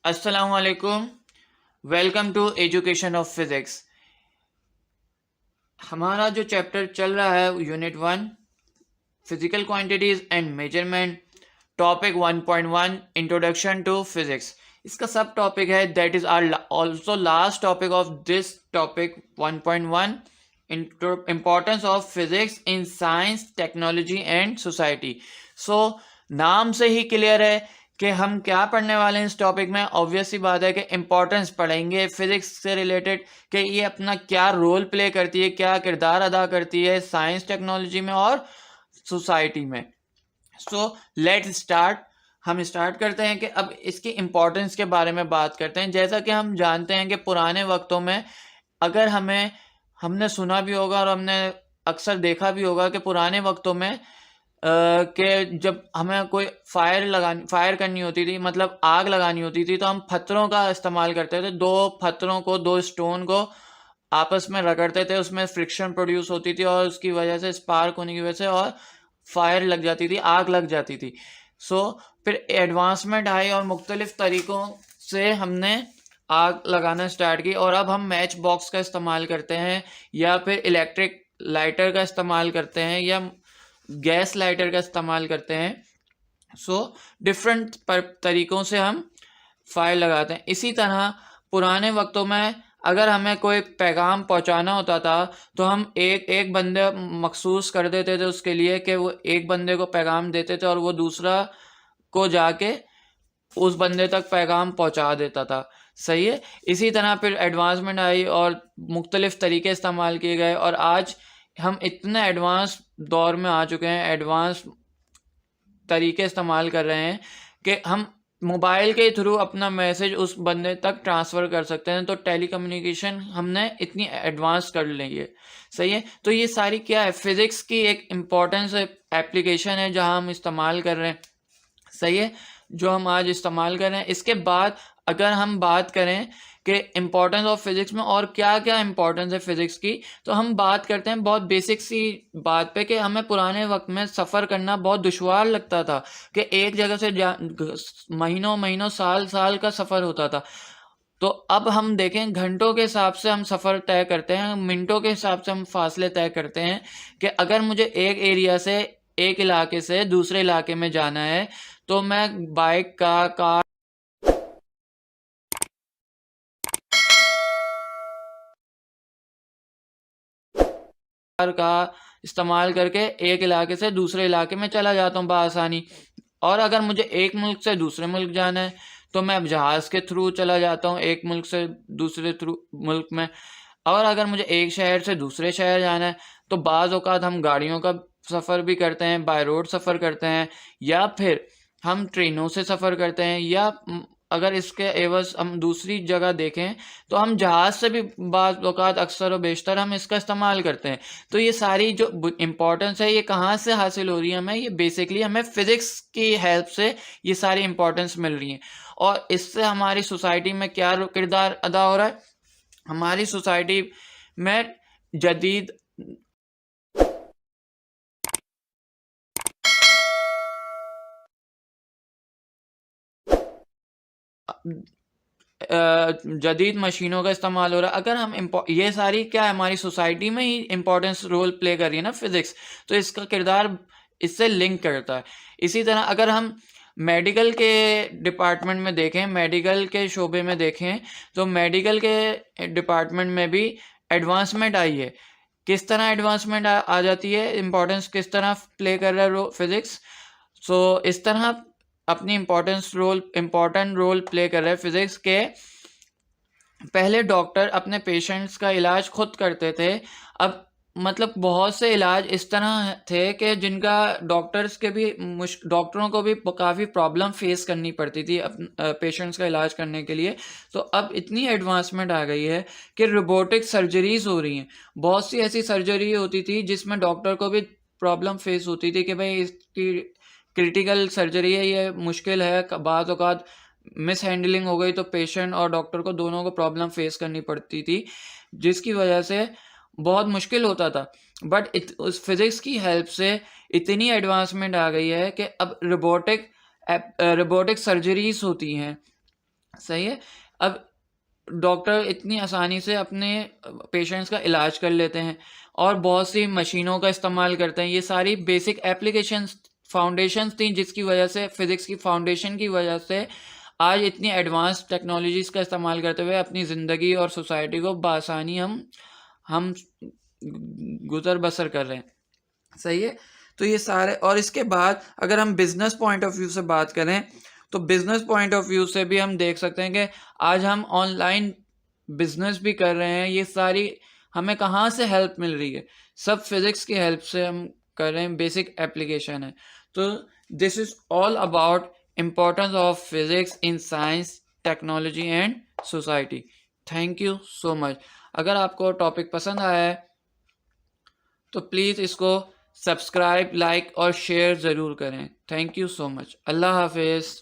अस्सलाम वालेकुम। Welcome to education of physics. हमारा जो चैप्टर चल रहा है unit 1 physical quantities and measurement, topic 1.1 introduction to physics. इसका सब टॉपिक है that is our also last topic of this topic 1.1 importance of physics in science technology and society. So नाम से ही क्लियर है कि हम क्या पढ़ने वाले हैं इस टॉपिक में। ऑब्वियस सी बात है कि इम्पोर्टेंस पढ़ेंगे फिजिक्स से रिलेटेड कि ये अपना क्या रोल प्ले करती है, क्या किरदार अदा करती है साइंस टेक्नोलॉजी में और सोसाइटी में। So let start. हम स्टार्ट करते हैं कि अब इसकी इम्पोर्टेंस के बारे में बात करते हैं। जैसा कि हम जानते हैं कि पुराने वक्तों में अगर हमने सुना भी होगा और हमने अक्सर देखा भी होगा कि पुराने वक्तों में कि जब हमें कोई फायर करनी होती थी, मतलब आग लगानी होती थी, तो हम पत्थरों का इस्तेमाल करते थे। दो स्टोन को आपस में रगड़ते थे, उसमें फ्रिक्शन प्रोड्यूस होती थी और उसकी वजह से स्पार्क होने की वजह से और फायर लग जाती थी, आग लग जाती थी। फिर एडवांसमेंट आई और मुख्तलिफ तरीक़ों से हमने आग लगाना स्टार्ट की और अब हम मैच बॉक्स का इस्तेमाल करते हैं या फिर इलेक्ट्रिक लाइटर का इस्तेमाल करते हैं या गैस लाइटर का इस्तेमाल करते हैं। डिफरेंट तरीक़ों से हम फायर लगाते हैं। इसी तरह पुराने वक्तों में अगर हमें कोई पैगाम पहुंचाना होता था तो हम एक एक बंदे मखसूस कर देते थे उसके लिए कि वो एक बंदे को पैगाम देते थे और वो दूसरा को जाके उस बंदे तक पैगाम पहुंचा देता था। सही है। इसी तरह फिर एडवांसमेंट आई और मुख्तलिफ तरीके इस्तेमाल किए गए और आज हम इतने एडवांस दौर में आ चुके हैं, एडवांस तरीके इस्तेमाल कर रहे हैं कि हम मोबाइल के थ्रू अपना मैसेज उस बंदे तक ट्रांसफ़र कर सकते हैं। तो टेलीकम्युनिकेशन हमने इतनी एडवांस कर ली है। सही है। तो ये सारी क्या है, फिज़िक्स की एक इम्पॉर्टेंस एप्लीकेशन है जहां हम इस्तेमाल कर रहे हैं। सही है, जो हम आज इस्तेमाल कर रहे हैं। इसके बाद अगर हम बात करें कि इम्पोर्टेंस ऑफ फिज़िक्स में और क्या क्या इम्पोर्टेंस है फ़िज़िक्स की, तो हम बात करते हैं बहुत बेसिक सी बात पे कि हमें पुराने वक्त में सफ़र करना बहुत दुश्वार लगता था कि एक जगह से महीनों महीनों साल साल का सफ़र होता था। तो अब हम देखें घंटों के हिसाब से हम सफ़र तय करते हैं, मिनटों के हिसाब से हम फासले तय करते हैं कि अगर मुझे एक एरिया से एक इलाके से दूसरे इलाके में जाना है तो मैं बाइक का, कार का इस्तेमाल करके एक इलाके से दूसरे इलाके में चला जाता हूँ बआसानी। और अगर मुझे एक मुल्क से दूसरे मुल्क जाना है तो मैं जहाज़ के थ्रू चला जाता हूँ एक मुल्क से दूसरे मुल्क में। और अगर मुझे एक शहर से दूसरे शहर जाना है तो बाज़ औक़ात हम गाड़ियों का सफ़र भी करते हैं, बाय रोड सफ़र करते हैं या फिर हम ट्रेनों से सफ़र करते हैं या अगर इसके एवज़ हम दूसरी जगह देखें तो हम जहाज़ से भी बाज़ औक़ात अक्सर और बेशतर हम इसका इस्तेमाल करते हैं। तो ये सारी जो इम्पोर्टेंस है ये कहाँ से हासिल हो रही है हमें, ये बेसिकली हमें फ़िज़िक्स की हेल्प से ये सारी इम्पोर्टेंस मिल रही है। और इससे हमारी सोसाइटी में क्या किरदार अदा हो रहा है, हमारी सोसाइटी में जदीद जदीद मशीनों का इस्तेमाल हो रहा है। अगर हम ये सारी क्या है हमारी सोसाइटी में ही इम्पोर्टेंस रोल प्ले कर रही है ना फिज़िक्स, तो इसका किरदार इससे लिंक करता है। इसी तरह अगर हम मेडिकल के डिपार्टमेंट में देखें, मेडिकल के शोबे में देखें, तो मेडिकल के डिपार्टमेंट में भी एडवांसमेंट आई है। किस तरह एडवांसमेंट आ जाती है, इम्पोर्टेंस किस तरह प्ले कर रहा है फिज़िक्स। इस तरह अपनी इम्पोर्टेंट रोल प्ले कर रहा है फिज़िक्स के पहले डॉक्टर अपने पेशेंट्स का इलाज खुद करते थे। अब मतलब बहुत से इलाज इस तरह थे कि जिनका डॉक्टरों को भी काफ़ी प्रॉब्लम फेस करनी पड़ती थी पेशेंट्स का इलाज करने के लिए। तो अब इतनी एडवांसमेंट आ गई है कि रोबोटिक सर्जरीज हो रही हैं। बहुत सी ऐसी सर्जरी होती थी जिसमें डॉक्टर को भी प्रॉब्लम फेस होती थी कि भाई इसकी क्रिटिकल सर्जरी है, ये मुश्किल है, बाज़ औक़ात मिस हैंडलिंग हो गई तो पेशेंट और डॉक्टर को दोनों को प्रॉब्लम फेस करनी पड़ती थी, जिसकी वजह से बहुत मुश्किल होता था। बट उस फिज़िक्स की हेल्प से इतनी एडवांसमेंट आ गई है कि अब रोबोटिक सर्जरीज होती हैं सही है। अब डॉक्टर इतनी आसानी से अपने पेशेंट्स का इलाज कर लेते हैं और बहुत सी मशीनों का इस्तेमाल करते हैं। ये सारी बेसिक एप्लीकेशंस फाउंडेशंस थी जिसकी वजह से फिज़िक्स की फाउंडेशन की वजह से आज इतनी एडवांस टेक्नोलॉजीज़ का इस्तेमाल करते हुए अपनी ज़िंदगी और सोसाइटी को बआसानी हम गुजर बसर कर रहे हैं। सही है। तो ये सारे, और इसके बाद अगर हम बिजनेस पॉइंट ऑफ व्यू से बात करें तो बिजनेस पॉइंट ऑफ व्यू से भी हम देख सकते हैं कि आज हम ऑनलाइन बिजनेस भी कर रहे हैं। ये सारी हमें कहाँ से हेल्प मिल रही है? सब फिजिक्स की हेल्प से हम कर रहे हैं, बेसिक एप्लीकेशन है। तो this is all about importance of physics in science, technology and society. Thank you so much. अगर आपको टॉपिक पसंद आया है तो प्लीज़ इसको सब्सक्राइब, लाइक और शेयर ज़रूर करें। Thank you so much. अल्लाह हाफिज़।